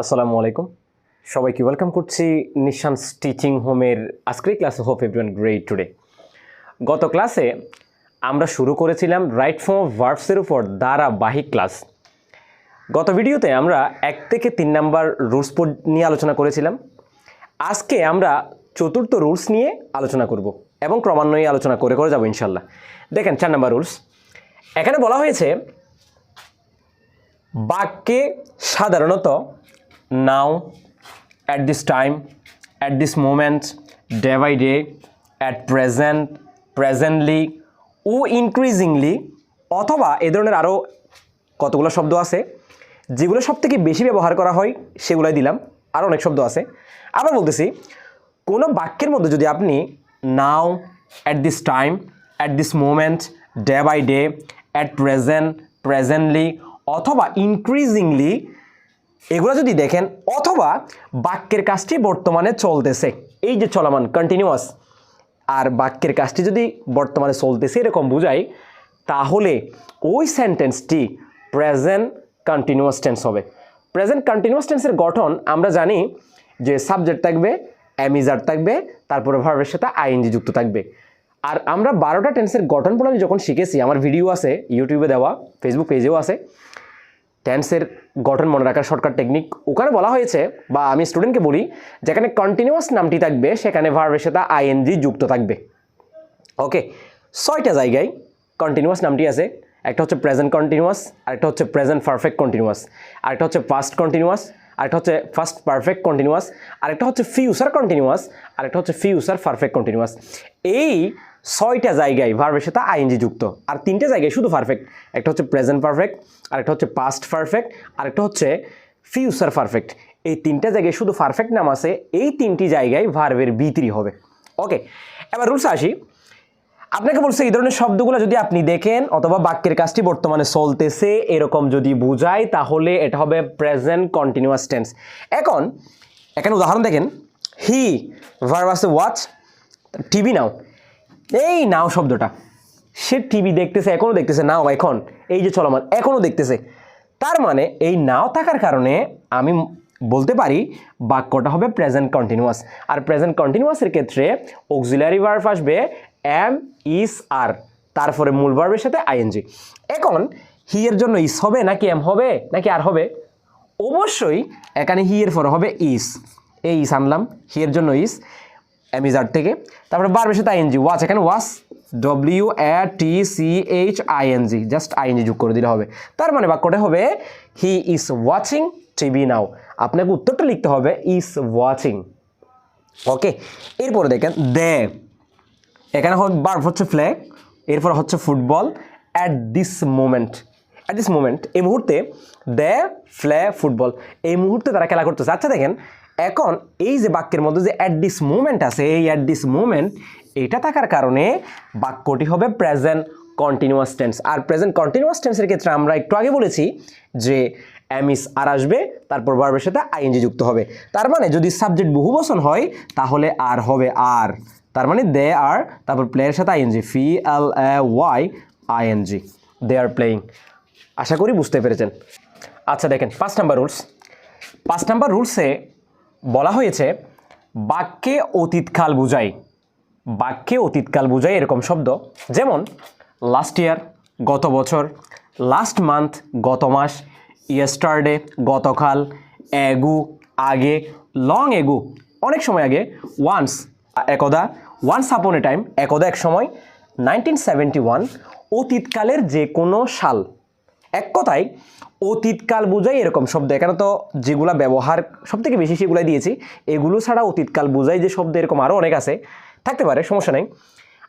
আসসালামু আলাইকুম সবাইকে ওয়েলকাম করছি নিশানস টিচিং হোমের আজকের ক্লাসে। Hope everyone great today. গত ক্লাসে আমরা শুরু করেছিলাম রাইট ফর্ম অফ ভার্বসের উপর ধারাবাহিক ক্লাস। গত ভিডিওতে আমরা 1 থেকে 3 নাম্বার রুলস নিয়ে আলোচনা করেছিলাম। আজকে আমরা চতুর্থ রুলস নিয়ে আলোচনা করব এবং ক্রমান্বয়ে আলোচনা করে করে যাব ইনশাল্লাহ। দেখেন 4 নাম্বার রুলস। এখানে বলা হয়েছে বাক্যে সাধারণত now, at this time, at this moment, day by day, at present, presently, O increasingly অথবা এই ধরনের আরও কতগুলো শব্দ আছে যেগুলো সব থেকে বেশি ব্যবহার করা হয় সেগুলোই দিলাম। আরও অনেক শব্দ আছে। আবার বলতেছি, কোনো বাক্যের মধ্যে যদি আপনি now, at this time, at this moment, day by day, at present, presently অথবা increasingly এগুলো যদি দেখেন, অথবা বাক্যের কাজটি বর্তমানে চলতেছে, এই যে চলমান কন্টিনিউয়াস, আর বাক্যের কাজটি যদি বর্তমানে চলতেছে এরকম বোঝায়, তাহলে ওই সেন্টেন্সটি প্রেজেন্ট কন্টিনিউয়াস টেন্স হবে। প্রেজেন্ট কন্টিনিউয়াস টেন্সের গঠন আমরা জানি যে সাবজেক্ট থাকবে, অ্যামিজার থাকবে, তারপরে ভার্বের সাথে আইএনজি যুক্ত থাকবে। আর আমরা 12টা টেন্সের গঠন প্রণালী যখন শিখেছি, আমার ভিডিও আছে ইউটিউবে দেওয়া, ফেসবুক পেজেও আছে, টেন্সের গঠন মনে রাখার শর্টকাট টেকনিক। ওখানে বলা হয়েছে, বা আমি স্টুডেন্টকে বলি, যেখানে কন্টিনিউয়াস নামটি থাকবে সেখানে ভার্বের সাথে আইএনজি যুক্ত থাকবে। ওকে, 6টা জায়গায় কন্টিনিউয়াস নামটি আছে। একটা হচ্ছে প্রেজেন্ট কন্টিনিউয়াস, আরেকটা হচ্ছে প্রেজেন্ট পারফেক্ট কন্টিনিউয়াস, আরেকটা হচ্ছে পাস্ট কন্টিনিউয়াস, আরেকটা হচ্ছে ফার্স্ট পারফেক্ট কন্টিনিউয়াস, আরেকটা হচ্ছে ফিউচার কন্টিনিউয়াস, আরেকটা হচ্ছে ফিউচার পারফেক্ট কন্টিনিউয়াস। এই 6টা জায়গায় ভার্বের সাথে আইএনজি যুক্ত, আর 3টে জায়গায় শুধু পারফেক্ট। একটা হচ্ছে প্রেজেন্ট পারফেক্ট, আরেকটা হচ্ছে পাস্ট পারফেক্ট, আরেকটা হচ্ছে ফিউচার পারফেক্ট। এই 3টা জায়গায় শুধু পারফেক্ট নাম আছে। এই 3টি জায়গায় ভার্বের বি3 হবে। ওকে, এবার রুলস আসি। আপনাকে বলছে এই ধরনের শব্দগুলো যদি আপনি দেখেন অথবা বাক্যের কাজটি বর্তমানে চলতেছে এরকম যদি বোঝায়, তাহলে এটা হবে প্রেজেন্ট কন্টিনিউয়াস টেন্স। এখন এখানে উদাহরণ দেখেন, হি ভার্ব আছে ওয়াচ, টিভি নাও। এই নাও শব্দটা, সে টিভি দেখতেছে, এখনও দেখতেছে, নাও এখন, এই যে চলমান, এখনও দেখতেছে। তার মানে এই নাও থাকার কারণে আমি বলতে পারি বাক্যটা হবে প্রেজেন্ট কন্টিনিউয়াস। আর প্রেজেন্ট কন্টিনিউয়াসের ক্ষেত্রে অক্সিলারি ভার্ব আসবে এম, ইস, আর, তারপরে মূল ভার্বের সাথে আইএনজি। এখন হি এর জন্য ইস হবে নাকি এম হবে নাকি আর হবে? অবশ্যই এখানে হি এর পরে হবে ইস। এই ইস আনলাম, হি এর জন্য ইস, এম ইজ আর থেকে, তারপরে ভার্বের সাথে আইএনজি, ওয়াচ, এখানে ওয়াচ, WATCHING, জাস্ট আইএনজি যোগ করে দিলে হবে। তার মানে বাক্যটা হবে হি ইজ ওয়াচিং টিভি নাও। আপনাকে উত্তরটা লিখতে হবে ইজ ওয়াচিং। ওকে, এরপরে দেখেন দে, এখানে ভার্ব হচ্ছে প্লে, এরপর হচ্ছে football. At this moment, at this moment, এই মুহূর্তে দে প্লে ফুটবল, এই মুহূর্তে তারা খেলা করতেছে। আচ্ছা দেখেন, এখন এই যে বাক্যের মধ্যে যে অ্যাট দিস মোমেন্ট আছে, এই অ্যাট দিস মোমেন্ট এটা থাকার কারণে বাক্যটি হবে প্রেজেন্ট কন্টিনিউয়াস টেন্স। আর প্রেজেন্ট কন্টিনিউয়াস টেন্সের ক্ষেত্রে আমরা একটু আগে বলেছি যে এমইস আর আসবে, তারপর ভার্বের সাথে আইএনজি যুক্ত হবে। তার মানে যদি সাবজেক্ট বহুবচন হয় তাহলে আর হবে আর, তার মানে দে আর, তারপর প্লেয়ের সাথে I N G, PLAY ING, they are playing. আশা করি বুঝতে পেরেছেন। আচ্ছা দেখেন 5 নাম্বার রুলস। 5 নাম্বার রুলসে বলা হয়েছে বাক্যে অতীতকাল বোঝায়, বাক্যে অতীতকাল বোঝায় এরকম শব্দ, যেমন লাস্ট ইয়ার গত বছর, লাস্ট মান্থ গত মাস, ইয়েস্টারডে গতকাল, এগু আগে, লং এগু অনেক সময় আগে, ওয়ান্স একদা, ওয়ান্স আপন এ টাইম একদা এক সময়, 1971 অতীতকালের যে কোনো সাল। এক কথায় অতীতকাল বোঝায় এরকম শব্দ। এখানে তো যেগুলো ব্যবহার সবথেকে বেশি সেগুলাই দিয়েছি। এগুলো ছাড়া অতীতকাল বোঝায় যে শব্দ এরকম আরও অনেক আছে, থাকতে পারে, সমস্যা নেই।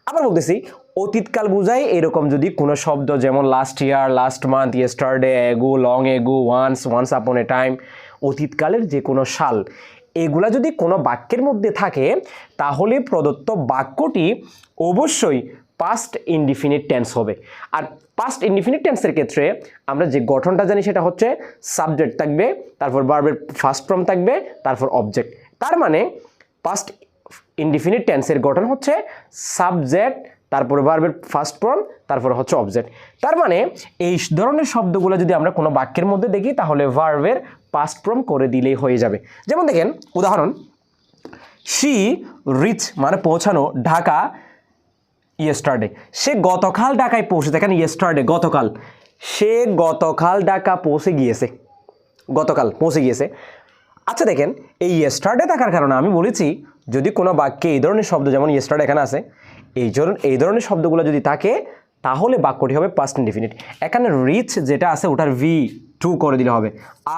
আবার বলতেছি অতীতকাল বোঝায় এরকম যদি কোনো শব্দ, যেমন last year, last month, yesterday, ago, long ago, once, once upon a time, অতীতকালের যে কোনো সাল, এগুলা যদি কোনো বাক্যের মধ্যে থাকে তাহলে প্রদত্ত বাক্যটি অবশ্যই পাস্ট ইনডিফিনিট টেন্স হবে। আর পাস্ট ইনডিফিনিট টেন্সের ক্ষেত্রে আমরা যে গঠনটা জানি সেটা হচ্ছে সাবজেক্ট থাকবে, তারপর ভার্বের ফার্স্ট ফর্ম থাকবে, তারপর অবজেক্ট। তার মানে পাস্ট ইনডিফিনিট টেন্সের গঠন হচ্ছে সাবজেক্ট, তারপরে ভার্বের ফার্স্ট ফর্ম, তারপর হচ্ছে অবজেক্ট। তার মানে এই ধরনের শব্দগুলো যদি আমরা কোনো বাক্যের মধ্যে দেখি তাহলে ভার্বের পাস্ট ফর্ম করে দিলেই হয়ে যাবে। যেমন দেখেন উদাহরণ, শি রিচ মানে পৌঁছানো ঢাকা ইয়েস্টারডে, সে গতকাল ঢাকায় পৌঁছে, দেখেন ইয়েস্টারডে গতকাল, সে গতকাল ঢাকা পৌঁছে গিয়েছে, গতকাল পৌঁছে গিয়েছে। আচ্ছা দেখেন এই ইয়েস্টারডে থাকার কারণে আমি বলেছি যদি কোনো বাক্যে এই ধরনের শব্দ যেমন ইয়েস্টারডে এখানে আছে, এই ধরনের শব্দগুলো যদি থাকে তাহলে বাক্যটি হবে পাস্ট ইনডিফিনিট। এখানে রিচ যেটা আছে ওটার V2 করে দিলে হবে,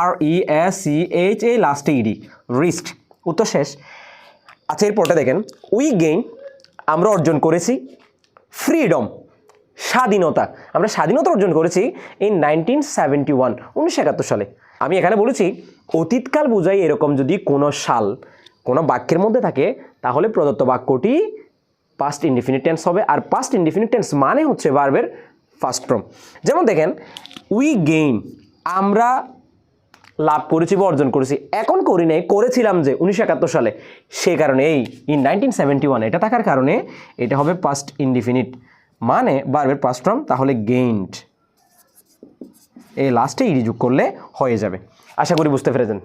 RESCH লাস্টে ইডি, রিস্ট। উত্তর শেষ। আচ্ছা এরপরটা দেখেন, উই গেইন আমরা অর্জন করেছি, ফ্রিডম স্বাধীনতা, আমরা স্বাধীনতা অর্জন করেছি ইন 1971 1971 সালে। আমি এখানে বলেছি অতীতকাল বোঝাই এরকম যদি কোনো সাল কোনো বাক্যের মধ্যে থাকে তাহলে প্রদত্ত বাক্যটি পাস্ট ইনডিফিনিট টেন্স হবে, আর পাস্ট ইনডিফিনিট টেন্স মানে হচ্ছে ভার্বের ফার্স্ট ফর্ম। যেমন দেখেন উই গেইন আমরা লাভ করেছি বা অর্জন করেছি, এখন করি নাই, করেছিলাম যে 1971 সালে, সে কারণে এই ইন 1971 এটা থাকার কারণে এটা হবে পাস্ট ইনডিফিনিট মানে ভার্বের পাস্ট ফর্ম, তাহলে গেইনড এই লাস্টে ইডি যোগ করলে হয়ে যাবে। আশা করি বুঝতে পেরেছেন।